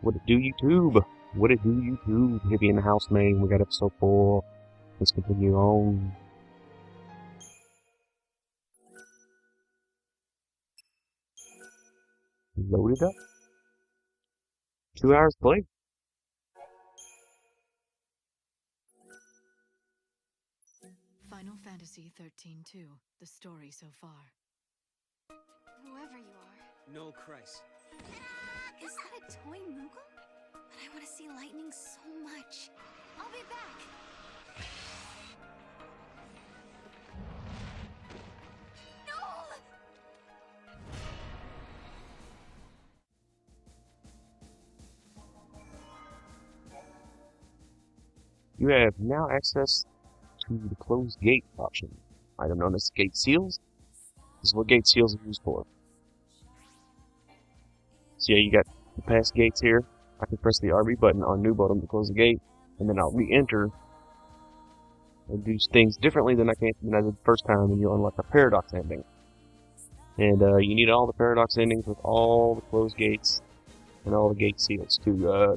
What it do, YouTube? What it do, YouTube? Hippie in the house, man. We got episode 4. Let's continue on. Loaded up. 2 hours played. Final Fantasy 13-2. The story so far. Whoever you are. No Christ. Is that a toy Moogle? But I want to see lightning so much. I'll be back. No! You have now access to the closed gate option. Item known as gate seals. This is what gate seals are used for. So yeah, you got the past gates here. I can press the RB button on new bottom to close the gate, and then I'll re-enter and do things differently than I did the first time, and you'll unlock a paradox ending. And you need all the paradox endings with all the closed gates and all the gate seals to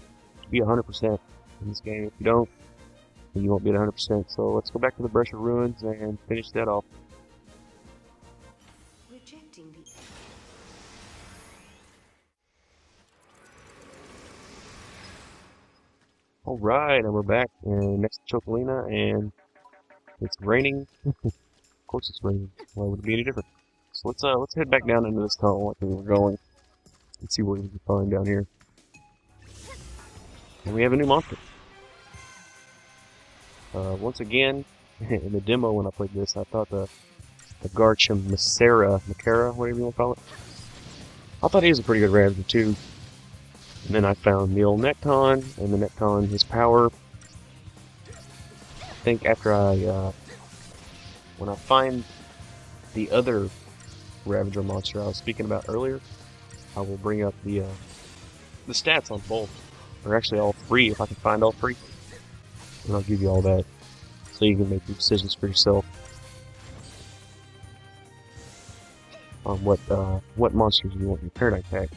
be 100% in this game. If you don't, then you won't be at 100%. So let's go back to the Brush of Ruins and finish that off. Rejecting the... Alright, and we're back next to Chocolina, and it's raining. Of course it's raining. Why would it be any different? So let's head back down into this tunnel like we were going and see what we can find down here. And we have a new monster. Once again, in the demo when I played this, I thought the Garchomp Macera, whatever you want to call it. I thought he was a pretty good Ravager too. And then I found the old Necton, and the Necton, his power. I think after when I find the other Ravager monster I was speaking about earlier, I will bring up the stats on both, or actually all 3 if I can find all 3. And I'll give you all that, so you can make your decisions for yourself on what monsters you want in your Paradigm Pack.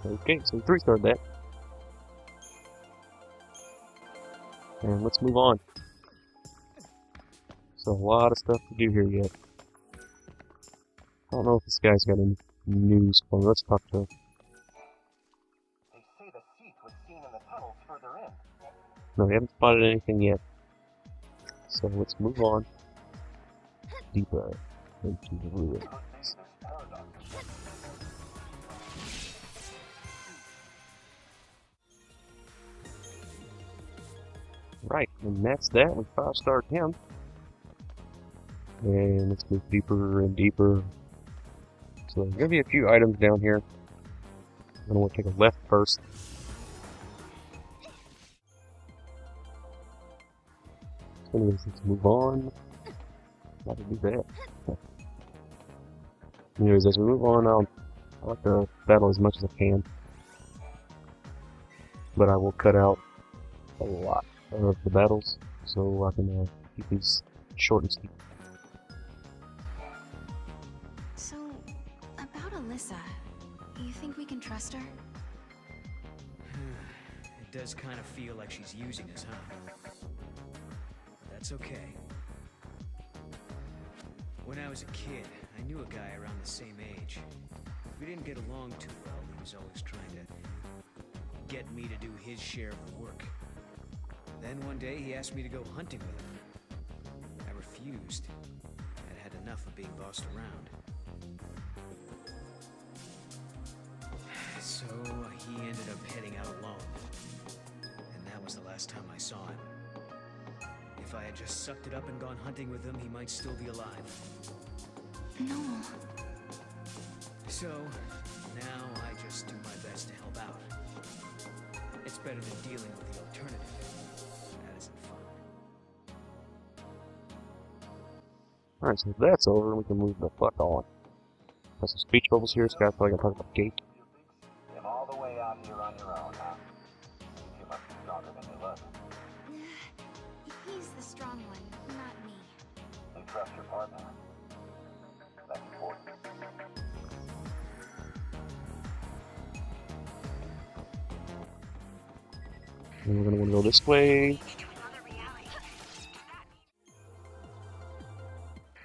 Okay, so we 3-starred that. And let's move on. So a lot of stuff to do here yet. I don't know if this guy's got any news for me. Let's talk to him. They say the thief was seen in the tunnels further in. No, we haven't spotted anything yet. So let's move on deeper into the ruins. Right, and that's that. We 5-starred him. And let's move deeper and deeper. So there's going to be a few items down here. I'm going to want to take a left first. So anyways, let's move on. How to do that. Anyways, as we move on, I like to battle as much as I can. But I will cut out a lot of the battles, so I can keep these short and sweet. So, about Alyssa, you think we can trust her? It does kind of feel like she's using us, huh? But that's okay. When I was a kid, I knew a guy around the same age. We didn't get along too well. He was always trying to get me to do his share of the work. Then one day he asked me to go hunting with him. I refused. I'd had enough of being bossed around. So he ended up heading out alone. And that was the last time I saw him. If I had just sucked it up and gone hunting with him, he might still be alive. No. So now I just do my best to help out. It's better than dealing with the alternative. That isn't fun. Alright, so that's over, and we can move the fuck on. Got some speech bubbles here, Scott's probably gonna talk about gate. Came all the way out here on your own, huh? You must be stronger than you look. He's the strong one, not me. You trust your partner. That's important. And we're gonna want to go this way.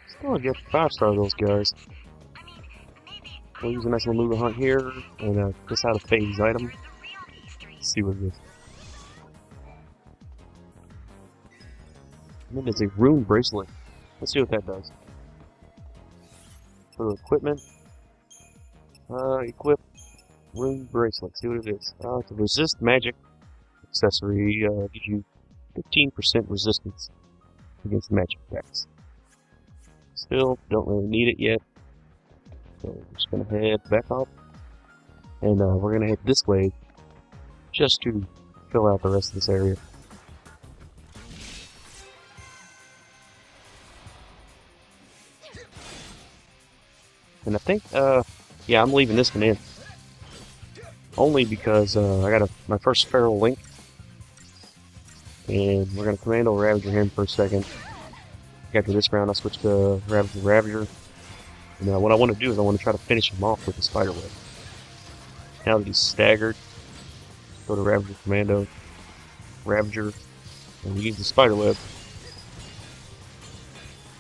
Still get 5-star those guys. We'll use a nice little movie hunt here, and just out of phase item. Let's see what it is. And then it's a rune bracelet. Let's see what that does. For equipment, equip rune bracelet. See what it is. It's a resist magic accessory. Gives you 15% resistance against magic attacks. Still, don't really need it yet. So we're just gonna head back up, and we're gonna head this way just to fill out the rest of this area. And I think, yeah, I'm leaving this one in. Only because I got my first feral link, and we're gonna commando Ravager him for a second. After this round, I'll switch to Ravager. And what I want to do is I want to try to finish him off with the spider web. Now that he's staggered, go to Ravager Commando, Ravager, and we use the spider web.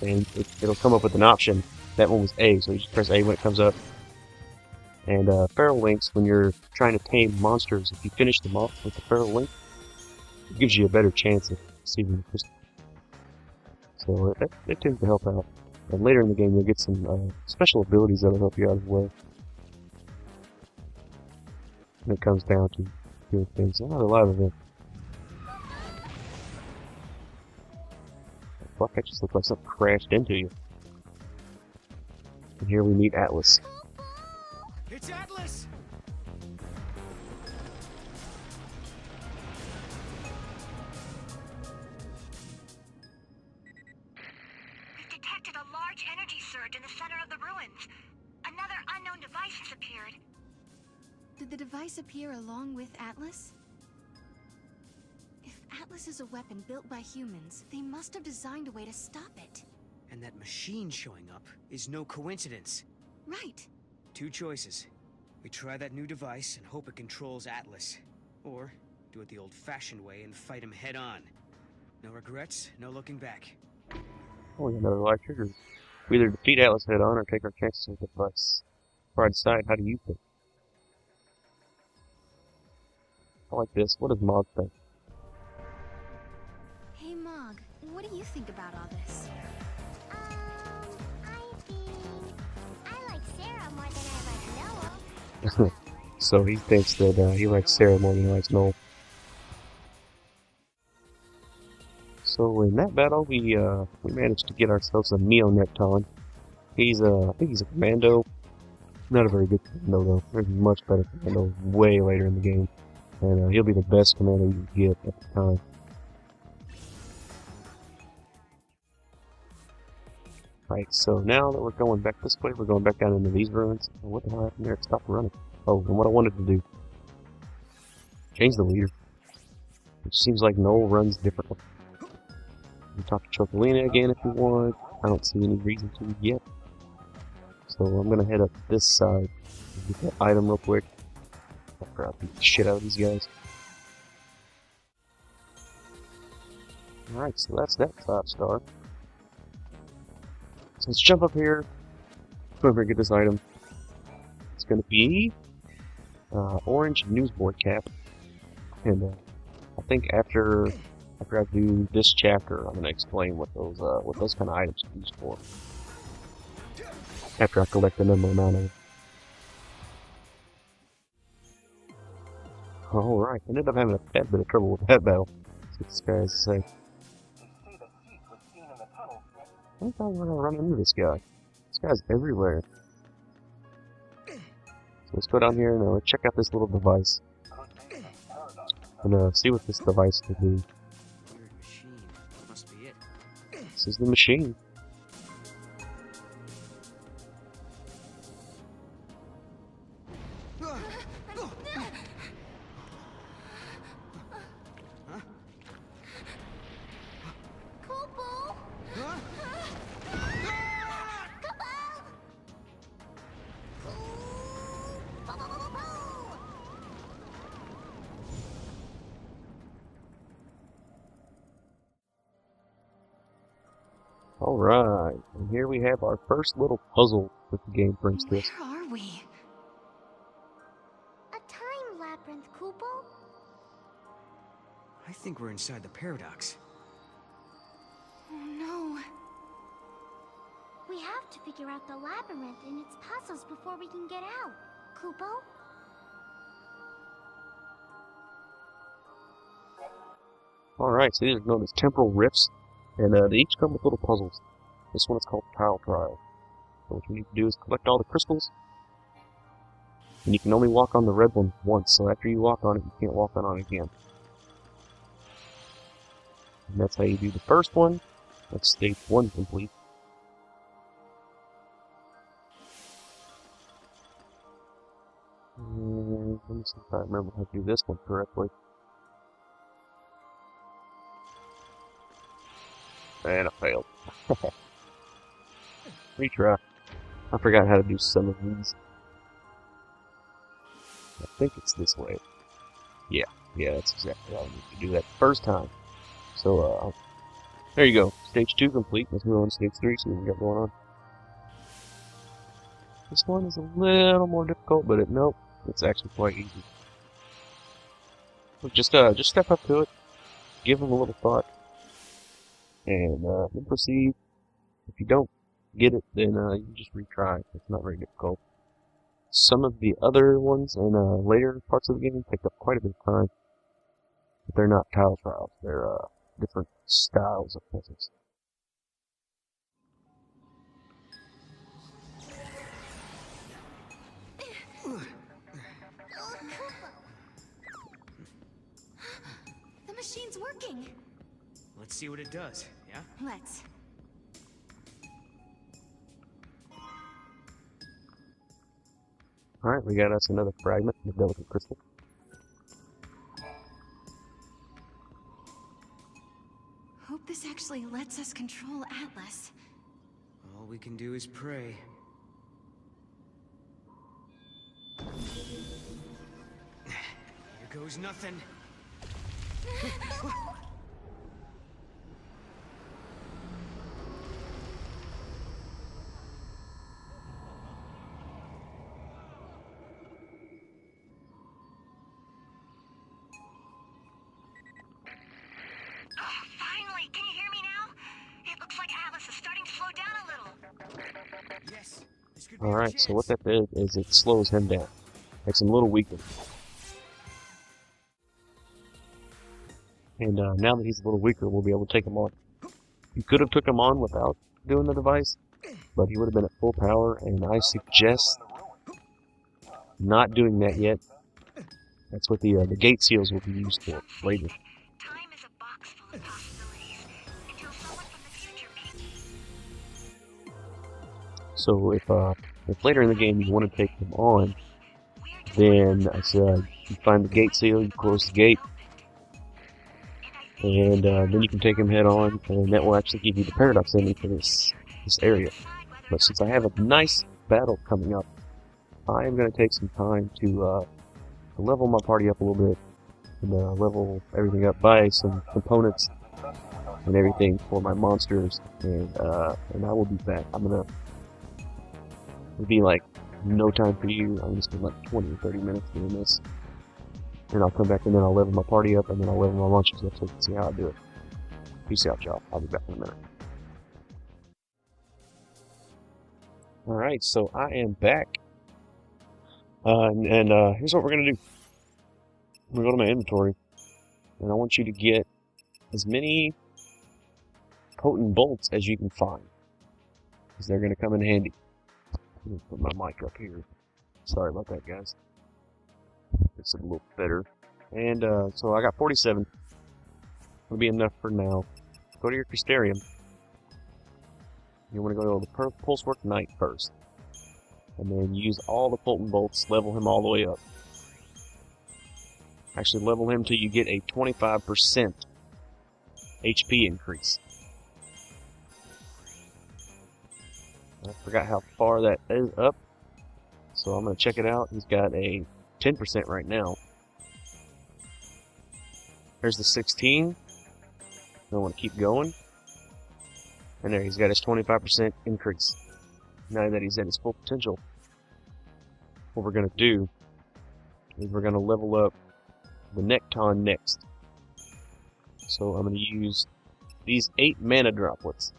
And it'll come up with an option. That one was A, so you just press A when it comes up. And feral links, when you're trying to tame monsters, if you finish them off with the feral link, it gives you a better chance of receiving the crystal. So that tends to help out. And later in the game, you'll get some special abilities that'll help you out as well. And it comes down to doing things. Not a lot of them. Fuck, that just looked like something crashed into you. And here we meet Atlas. It's Atlas! We've detected a large energy surge in the center of the ruins. Another unknown device has appeared. Did the device appear along with Atlas? If Atlas is a weapon built by humans, they must have designed a way to stop it. And that machine showing up is no coincidence. Right. Two choices. We try that new device and hope it controls Atlas. Or do it the old-fashioned way and fight him head-on. No regrets, no looking back. Oh, another live trigger. We either defeat Atlas head-on or take our chances with the device. Before I decide, how do you think? I like this. What does Mog think? Hey, Mog, what do you think about all this? I think I like Sarah more than I like Noah. So he thinks that he likes Sarah more than he likes Noel. So in that battle, we managed to get ourselves a Neo-Necton. He's I think he's a commando. Not a very good commando though. There's a much better commando way later in the game, and he'll be the best commando you can get at the time. Right, so now that we're going back this way, we're going back down into these ruins. Oh, what the hell happened there? It stopped running. Oh, and what I wanted to do, change the leader. It seems like Noel runs differently. You can talk to Chocolina again if you want. I don't see any reason to yet. So I'm gonna head up this side and get that item real quick. After I beat the shit out of these guys. Alright, so that's that 5-star. So let's jump up here. Whoever get this item. It's gonna be orange newsboard cap. And I think after I do this chapter, I'm gonna explain what those kind of items are used for. After I collect the number amount of them. Alright, I ended up having a bad bit of trouble with that battle. That's what this guy has to say. You see the heat was seen in the tunnel. I think I'm gonna run into this guy. This guy's everywhere. So let's go down here and check out this little device. And see what this device can do. Weird machine. Must be it. This is the machine. Alright, and here we have our first little puzzle that the game brings to us. Where are we? A time labyrinth, Kupo? I think we're inside the paradox. Oh no. We have to figure out the labyrinth and its puzzles before we can get out. Kupo? Alright, so these are known as temporal rifts, and they each come with little puzzles. This one is called Tile Trial. So what you need to do is collect all the crystals, and you can only walk on the red one once, so after you walk on it, you can't walk on it again. And that's how you do the first one. That's stage 1 complete. And let me see if I remember how to do this one correctly. And I failed. Retry. I forgot how to do some of these. I think it's this way. Yeah, that's exactly how I need to do that the first time. So, there you go. Stage 2 complete. Let's move on to stage 3, see what we got going on. This one is a little more difficult, but nope, it's actually quite easy. Look, just step up to it, give them a little thought, and then proceed. If you don't get it, then you can just retry. It's not very difficult. Some of the other ones in later parts of the game take up quite a bit of time, but they're not tile trials. They're different styles of puzzles. The machine's working. Let's see what it does, yeah? Let's. Alright, we got us another fragment of the delicate crystal. Hope this actually lets us control Atlas. All we can do is pray. Here goes nothing. Finally! Can you hear me now? It looks like Atlas is starting to slow down a little. Yes, this could be our Alright, so what chance. that did is it slows him down. Makes him a little weaker. And now that he's a little weaker, we'll be able to take him on. You could have took him on without doing the device, but he would have been at full power, and I suggest not doing that yet. That's what the gate seals will be used for later. Time is a box full of possibilities. Until someone from the future So if later in the game you want to take him on, then I said you find the gate seal, you close the gate, and then you can take him head on, and that will actually give you the paradox ending for this area. But since I have a nice battle coming up, I am going to take some time to level my party up a little bit, and level everything up by some components and everything for my monsters, and I will be back. It'll be like no time for you. I'm going to spend like 20 or 30 minutes doing this. And I'll come back and then I'll level my party up and then I'll level my monsters up so you can see how I do it. Peace out, y'all. I'll be back in a minute. Alright, so I am back. Here's what we're going to do. I'm going to go to my inventory. And I want you to get as many potent bolts as you can find. Because they're going to come in handy. Let me put my mic up here. Sorry about that, guys. It's a little better. And so I got 47. Will be enough for now. Go to your Crystarium. You want to go to the Pulsework Knight first. And then use all the potent bolts, level him all the way up. Actually level him till you get a 25% HP increase. I forgot how far that is up. So I'm going to check it out. He's got a 10% right now. There's the 16. I want to keep going. And there, he's got his 25% increase. Now that he's at his full potential, what we're going to do is we're going to level up the Necton next. So I'm going to use these 8 mana droplets.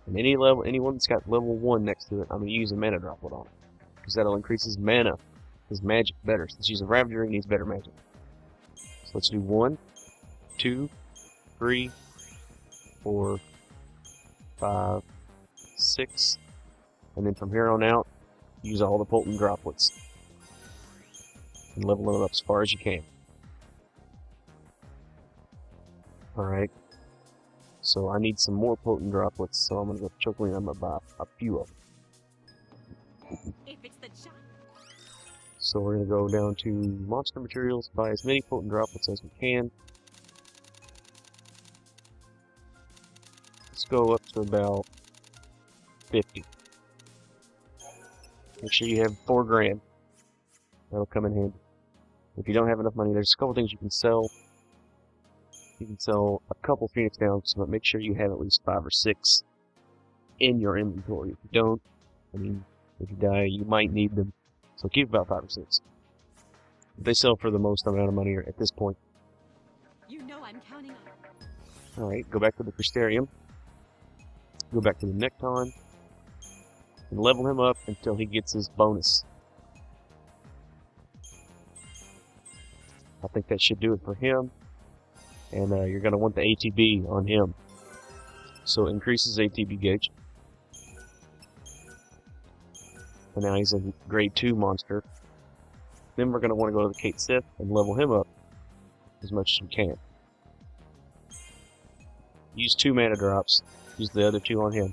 And anyone that's got level 1 next to it, I'm going to use a mana droplet on it. Because that'll increase his mana, his magic better. Since he's a Ravager, he needs better magic. So let's do 1, 2, 3, 4, 5, 6. And then from here on out, use all the potent droplets. And level them up as far as you can. Alright. So I need some more potent droplets, so I'm going to go to Chocolate. I'm going to buy a few of them. So we're going to go down to monster materials, buy as many potent droplets as we can. Let's go up to about 50. Make sure you have 4 grand. That'll come in handy. If you don't have enough money, there's a couple things you can sell. You can sell a couple Phoenix Downs, but make sure you have at least 5 or 6 in your inventory. If you don't, I mean, if you die, you might need them. So keep about 5 or 6. They sell for the most amount of money at this point. You know I'm counting on. Alright, go back to the Crystarium. Go back to the Necton. And level him up until he gets his bonus. I think that should do it for him. And you're going to want the ATB on him. So increase his ATB gauge. And now he's a grade 2 monster. Then we're going to want to go to the Kate Sith and level him up as much as you can. Use 2 mana drops. Use the other 2 on him.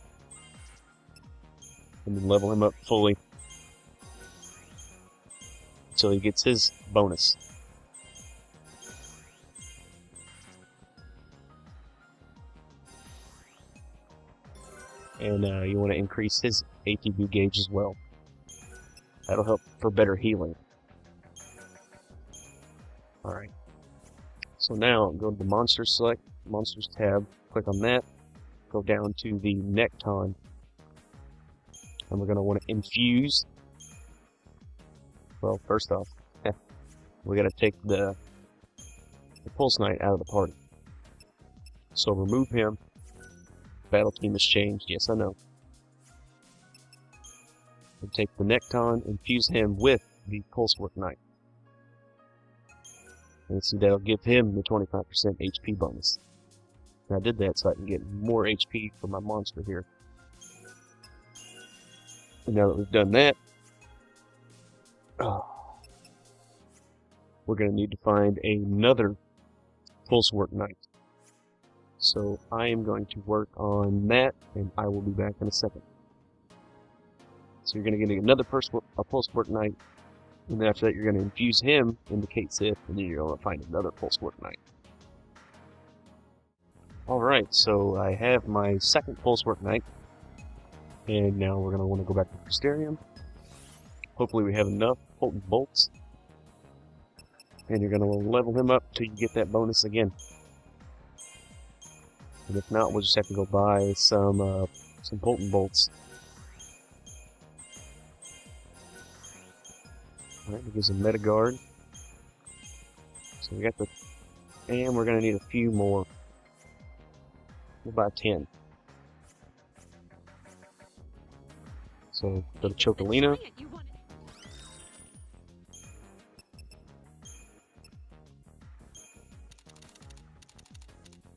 And then level him up fully until he gets his bonus. And you want to increase his ATB gauge as well. That'll help for better healing. Alright. So now go to the Monsters select, Monsters tab, click on that, go down to the Necton. And we're going to want to infuse. Well, first off, we got to take the Pulse Knight out of the party. So remove him. Battle team has changed, yes I know. And take the Necton, infuse him with the Pulsework Knight. And see, that'll give him the 25% HP bonus. And I did that so I can get more HP for my monster here. And now that we've done that, we're going to need to find another Pulsework Knight. So I am going to work on that, and I will be back in a second. So you're going to get another Pulsework Knight, and then after that you're going to infuse him into Kate Sith, and then you're going to find another Pulsework Knight. Alright, so I have my second Pulsework Knight, and now we're going to want to go back to the Crystarium. Hopefully we have enough potent bolts, and you're going to level him up till you get that bonus again. And if not, we'll just have to go buy some potent bolts. Alright, it gives a meta guard. So we got the, and we're gonna need a few more. We'll buy 10. So go to Chocolina.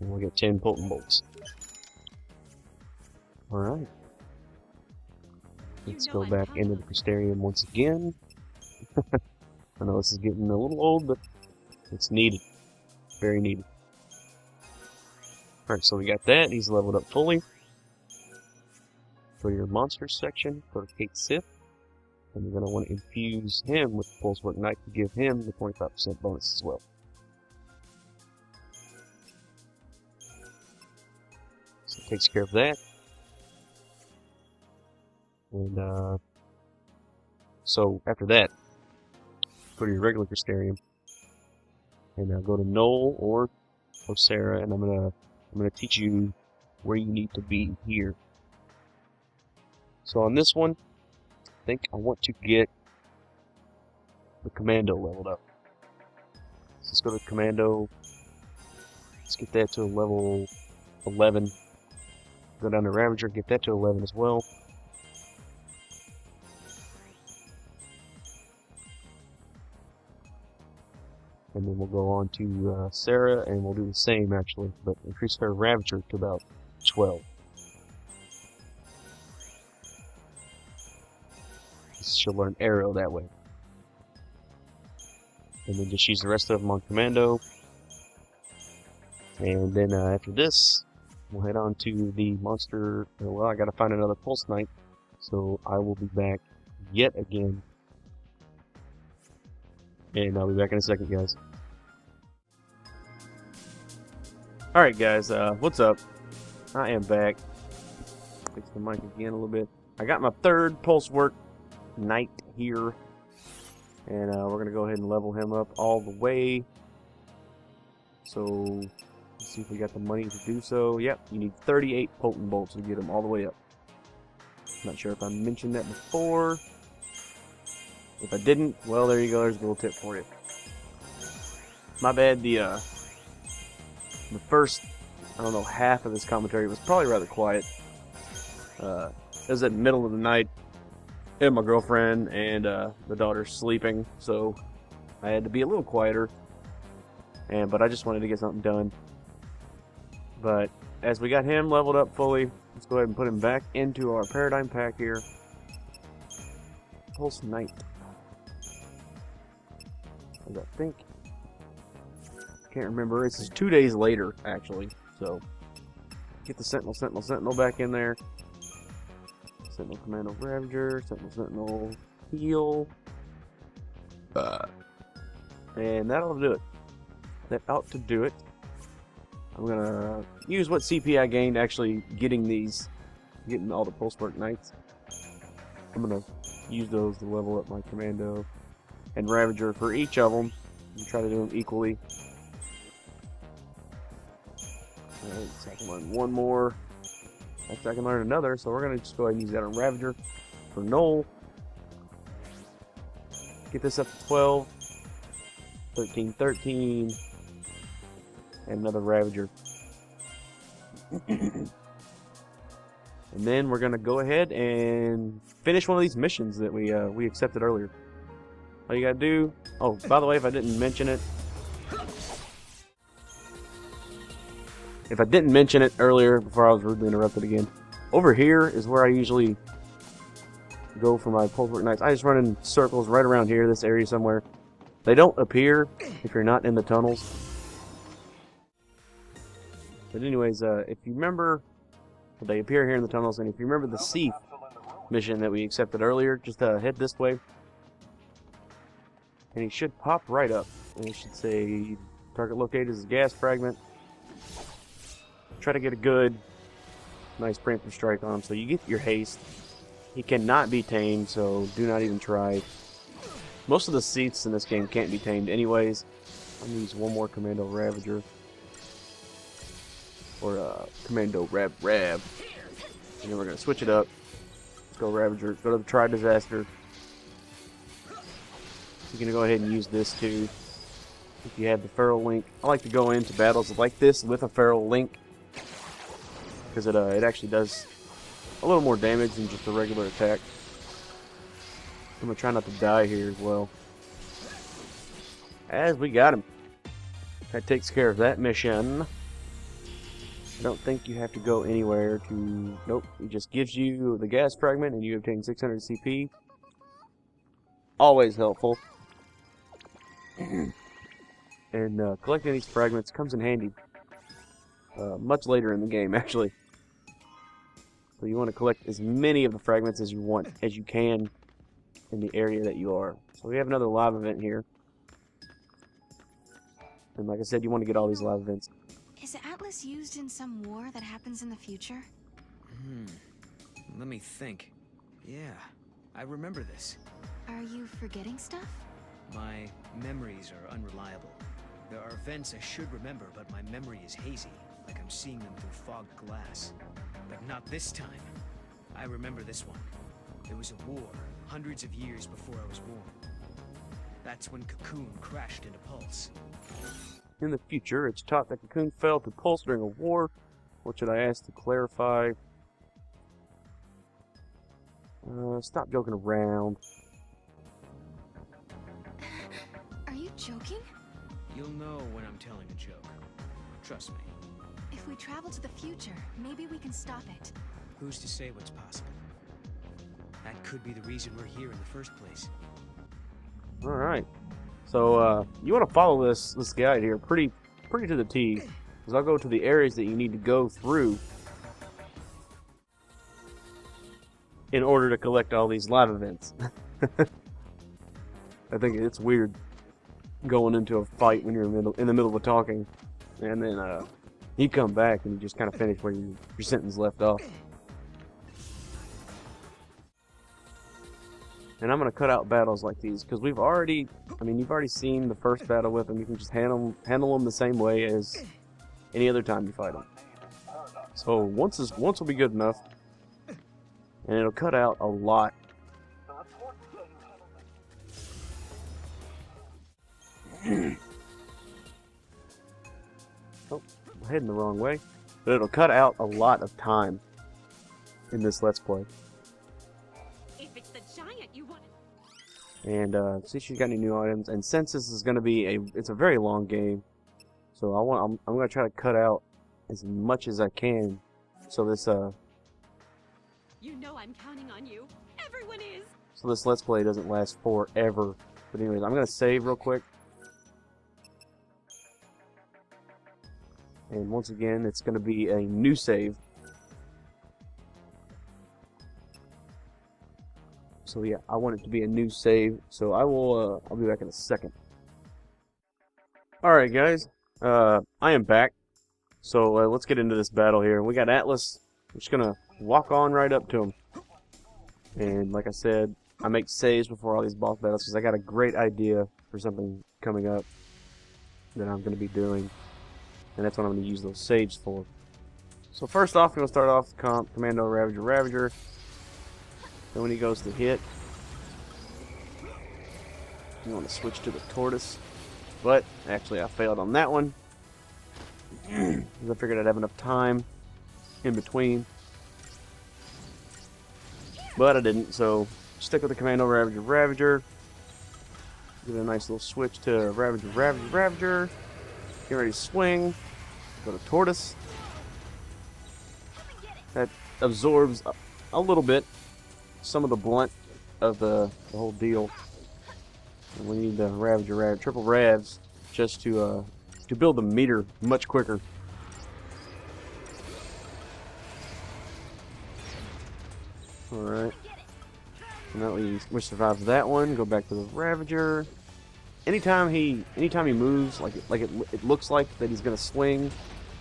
And we'll get 10 potent bolts. Alright. Let's go back into the Crystarium once again. I know this is getting a little old, but it's needed. Very needed. Alright, so we got that. He's leveled up fully. Go to your monsters section, go to Kate Sith. And you're going to want to infuse him with the Pulsework Knight to give him the 25% bonus as well. So it takes care of that. And so after that, go to your regular Crystarium, and go to Noel or Sarah, and I'm gonna teach you where you need to be here. So on this one, I think I want to get the Commando leveled up. So let's go to Commando. Let's get that to level 11. Go down to Ravager, get that to 11 as well. And then we'll go on to Sarah, and we'll do the same actually, but increase her Ravager to about 12. She'll learn Arrow that way. And then just use the rest of them on Commando. And then after this, we'll head on to the monster. Well, I gotta find another Pulse Knight, so I will be back yet again. And I'll be back in a second, guys. Alright, guys, what's up? I am back. Fix the mic again a little bit. I got my third Pulse Work Knight here. And we're going to go ahead and level him up all the way. So, let's see if we got the money to do so. Yep, you need 38 Potent Bolts to get him all the way up. Not sure if I mentioned that before. If I didn't, well, there you go. There's a little tip for you. My bad, the first, I don't know, half of this commentary was probably rather quiet. It was at the middle of the night. And my girlfriend and the daughter's sleeping, so I had to be a little quieter. But I just wanted to get something done. But as we got him leveled up fully, let's go ahead and put him back into our Paradigm Pack here. Pulse Knight. As I think. Can't remember. This is 2 days later, actually. So get the Sentinel back in there. Sentinel Commando Ravager, Sentinel Heal. And that'll do it. That ought to do it. I'm gonna use what CP I gained actually getting all the Pulse Work Knights. I'm gonna use those to level up my Commando and Ravager for each of them and try to do them equally. Alright, so I can learn one more. After I can learn another, so we're going to just go ahead and use that on Ravager. For Noel, get this up to 12, 13, and another Ravager. And then we're going to go ahead and finish one of these missions that we accepted earlier. All you got to do, oh, by the way, if I didn't mention it earlier before I was rudely interrupted again, over here is where I usually go for my Pulse Work Knights. I just run in circles right around here, this area somewhere. They don't appear if you're not in the tunnels. But anyways, if you remember, they appear here in the tunnels, and if you remember the Seath mission that we accepted earlier, just head this way. And he should pop right up. And it should say, target located as a gas fragment. Try to get a good, nice preemptive strike on him so you get your haste. He cannot be tamed, so do not even try. Most of the Seaths in this game can't be tamed anyways. I'm going to use one more Commando Ravager. Or Commando Rav. And then we're going to switch it up. Let's go Ravager. Go to the Tri-Disaster. You're going to go ahead and use this too. If you have the Feral Link. I like to go into battles like this with a Feral Link, because it actually does a little more damage than just a regular attack. I'm going to try not to die here as well. As we got him. That takes care of that mission. I don't think you have to go anywhere to... Nope, it just gives you the gas fragment and you obtain 600 CP. Always helpful. And collecting these fragments comes in handy. Much later in the game, actually. So you want to collect as many of the fragments as you can in the area that you are. So we have another live event here. And like I said, you want to get all these live events. Is Atlas used in some war that happens in the future? Let me think. Yeah, I remember this. Are you forgetting stuff? My memories are unreliable. There are events I should remember, but my memory is hazy, like I'm seeing them through fogged glass. But not this time. I remember this one. There was a war hundreds of years before I was born. That's when Cocoon crashed into Pulse. In the future, it's taught that Cocoon fell to Pulse during a war. What should I ask to clarify? Stop joking around. Are you joking? You'll know when I'm telling a joke. Trust me. If we travel to the future, maybe we can stop it. Who's to say what's possible? That could be the reason we're here in the first place. Alright. So, you want to follow this guide here pretty to the T. Because I'll go to the areas that you need to go through in order to collect all these live events. I think it's weird going into a fight when you're in the middle of talking, and then you come back and you just kind of finish where your sentence left off. And I'm gonna cut out battles like these because you've already seen the first battle with them. You can just handle them the same way as any other time you fight them. So once will be good enough, and it'll cut out a lot. Oh, I'm heading the wrong way. But it'll cut out a lot of time in this Let's Play. If it's the giant you want. And see if she's got any new items. And since this is going to be it's a very long game, so I'm going to try to cut out as much as I can. So this You know I'm counting on you. Everyone is. so this Let's Play doesn't last forever. But anyways, I'm going to save real quick. And once again, it's going to be a new save. So yeah, I want it to be a new save. So I'll be back in a second. Alright guys, I am back. So let's get into this battle here. We got Atlas. I'm just going to walk on right up to him. And like I said, I make saves before all these boss battles because I got a great idea for something coming up that I'm going to be doing. And that's what I'm going to use those saves for. So first off, we're going to start off Commando Ravager. Then when he goes to hit, you want to switch to the Tortoise. But actually I failed on that one. Because I figured I'd have enough time in between. But I didn't, so stick with the Commando Ravager. Give it a nice little switch to Ravager. Get ready to swing. Go to Tortoise. That absorbs a little bit some of the blunt of the whole deal. And we need the Ravager, triple Ravs, just to build the meter much quicker. Alright. And that we survive that one. Go back to the Ravager. Anytime he moves, like it looks like that he's gonna swing,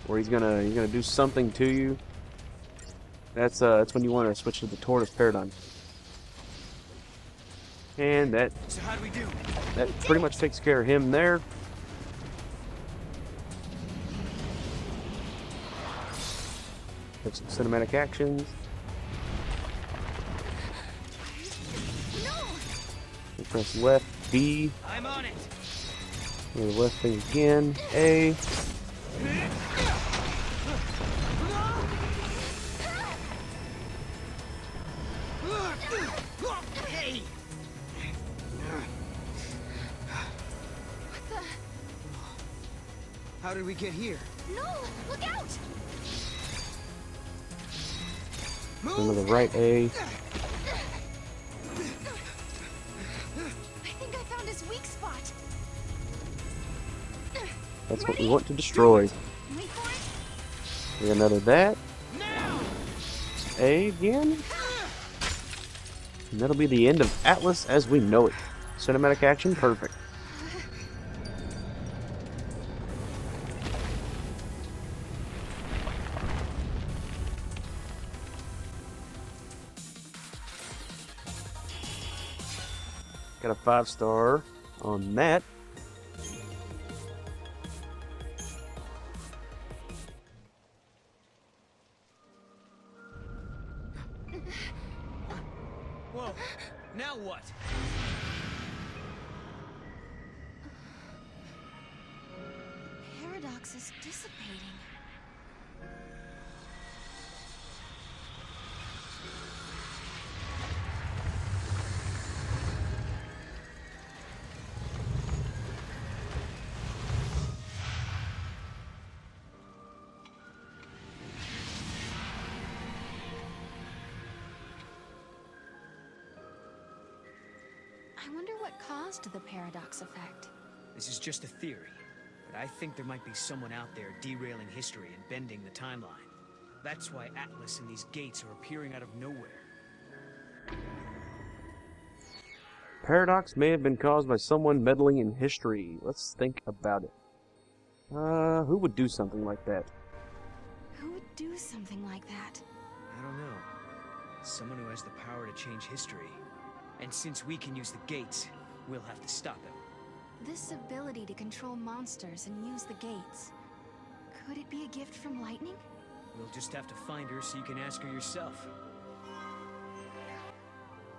or he's gonna do something to you. That's when you want to switch to the Tortoise paradigm. And that So how do we do? that pretty much takes care of him there. Have some cinematic actions. We press left B. I'm on it. And the left thing again. A. Hey! How did we get here? No! Look out! Then to the right A. I think I found his weak spot. That's what we want to destroy. Wait for it. We got another that. A again. And that'll be the end of Atlas as we know it. Cinematic action, perfect. Got a 5-star on that. Whoa, now what? Paradox is dissipating. I wonder what caused the paradox effect. This is just a theory, but I think there might be someone out there derailing history and bending the timeline. That's why Atlas and these gates are appearing out of nowhere. Paradox may have been caused by someone meddling in history. Let's think about it. Who would do something like that? Who would do something like that? I don't know. Someone who has the power to change history. And since we can use the gates, we'll have to stop him. This ability to control monsters and use the gates. Could it be a gift from Lightning? We'll just have to find her so you can ask her yourself.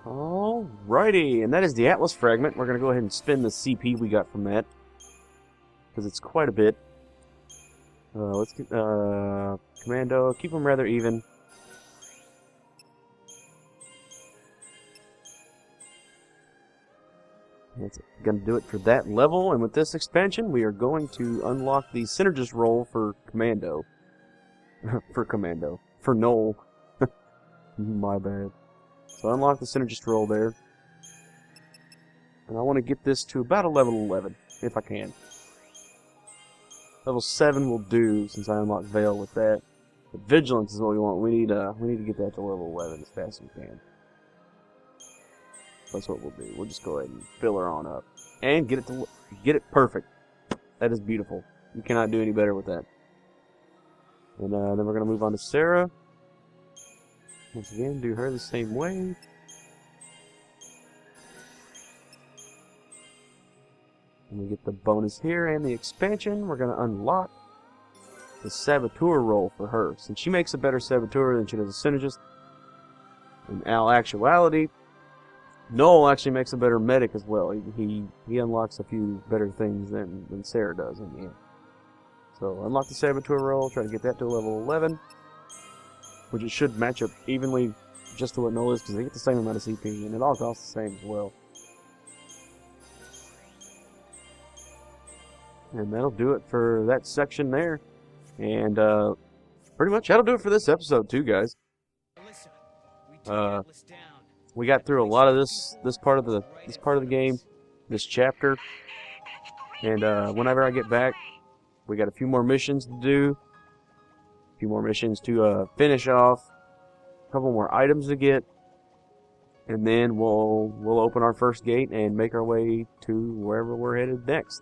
Alrighty, and that is the Atlas fragment. We're going to go ahead and spin the CP we got from that, because it's quite a bit. Let's get Commando, keep them rather even. That's going to do it for that level, and with this expansion, we are going to unlock the Synergist role for Commando. For Noel. My bad. So unlock the Synergist role there. And I want to get this to about a level 11, if I can. Level 7 will do, since I unlocked Veil with that. But Vigilance is what we want. We need to get that to level 11 as fast as we can. That's what we'll do. We'll just go ahead and fill her on up. And get it perfect. That is beautiful. You cannot do any better with that. And then we're going to move on to Sarah. Once again, do her the same way. And we get the bonus here and the expansion. We're going to unlock the Saboteur role for her. Since she makes a better Saboteur than she does a Synergist. In actuality, Noel actually makes a better medic as well. He unlocks a few better things than Sarah does in the end. So unlock the Saboteur role, try to get that to level 11, which it should match up evenly just to what Noel is, because they get the same amount of CP, and it all costs the same as well. And that'll do it for that section there. And pretty much that'll do it for this episode too, guys. We got through a lot of this part of the game, this chapter, and whenever I get back, we got a few more missions to do, a few more missions to finish off, a couple more items to get, and then we'll open our first gate and make our way to wherever we're headed next.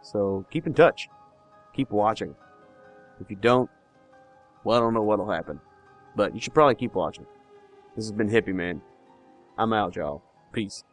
So keep in touch, keep watching. If you don't, well, I don't know what'll happen, but you should probably keep watching. This has been Hippie Man. I'm out, y'all. Peace.